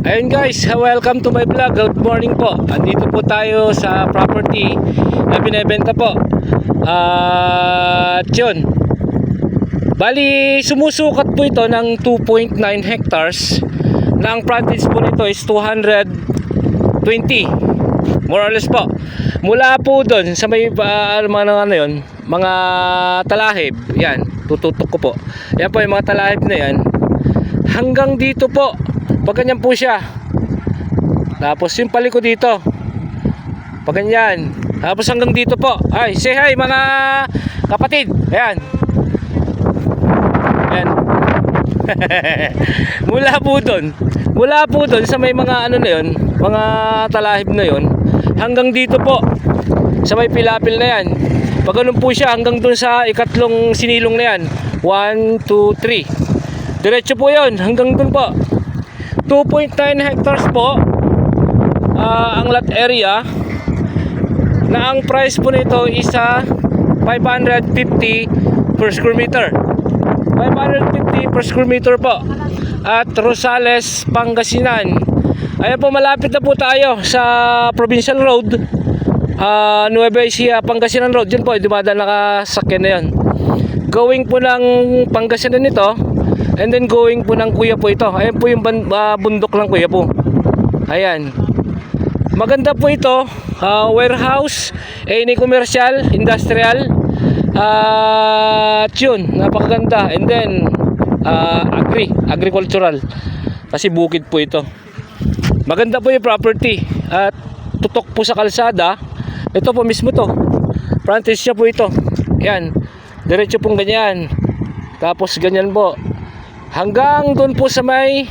Ayun guys, welcome to my vlog. Good morning po. Andito po tayo sa property na binebenta po. At yun, bali sumusukat po ito ng 2.9 hectares na ang frontage po nito is 220 more or less po. Mula po doon sa may mga talahib, yan, tututok ko po. Yan po yung mga talahib na yan. Hanggang dito po, pag ganyan po siya. Tapos yung paliko dito, pag ganyan. Tapos hanggang dito po. Ay, say hi mga kapatid. Ayan. Ayan. Mula po doon sa may mga ano na yun, mga talahib na yun, hanggang dito po sa may pilapil na yan. Pag ganun po siya hanggang doon sa ikatlong sinilong na yan. 1, 2, 3. Diretso po yun hanggang doon po. 2.9 hectares po ang lot area, na ang price po nito is 550 per square meter. 550 per square meter po. At Rosales, Pangasinan. Ayan po, malapit na po tayo sa Provincial Road, Nueva Ecija, Pangasinan Road. Diyan po, dumadaan nakasakyan na yan. Going po ng Pangasinan ito, and then going po ng Kuya po ito. Ayan po yung bundok ng Kuya po. Ayan. Maganda po ito. Warehouse, any commercial, industrial. Yun, napakaganda. And then agricultural. Kasi bukid po ito. Maganda po yung property. At tutok po sa kalsada. Ito po mismo to. Frontage niya po ito. Ayan. Diretso pong ganyan. Tapos ganyan po. Hanggang doon po sa may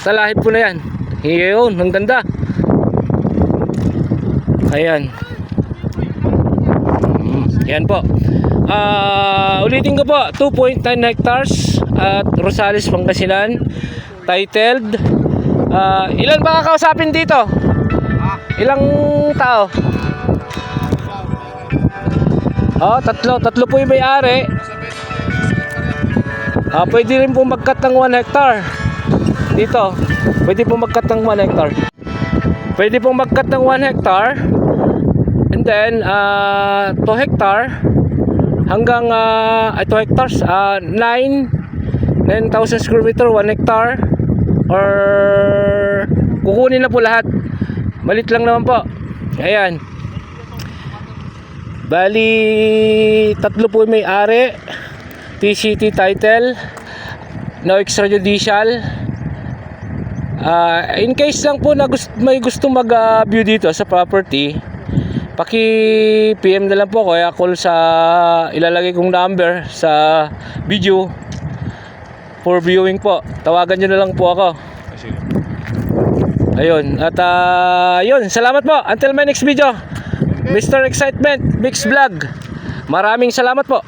talahib po na yan. Yun, ang ganda. Ayan. Yan po. Ulitin ko po, 2.9 hectares at Rosales, Pangasinan. Titled. Ilan ba kakausapin dito? Ilang tao? Tatlo po yung may-ari. Pwede rin po mag-cut ng 1 hectare dito. Pwede po mag-cut ng 1 hectare. Pwede po mag-cut ng 1 hectare. And then 2 hectare hanggang 2 hectares, 9,000 square meter, 1 hectare, or kukunin na po lahat. Malit lang naman po. Ayan. Bali tatlo po yung may-ari. TCT title, no extrajudicial. In case lang po na may gusto mag-view dito sa property, paki-PM na lang po, kaya call sa ilalagay kong number sa video for viewing po. Tawagan nyo na lang po ako. Ayun. At yun, salamat po. Until my next video, Mr. Excitement Mix Vlog. Maraming salamat po.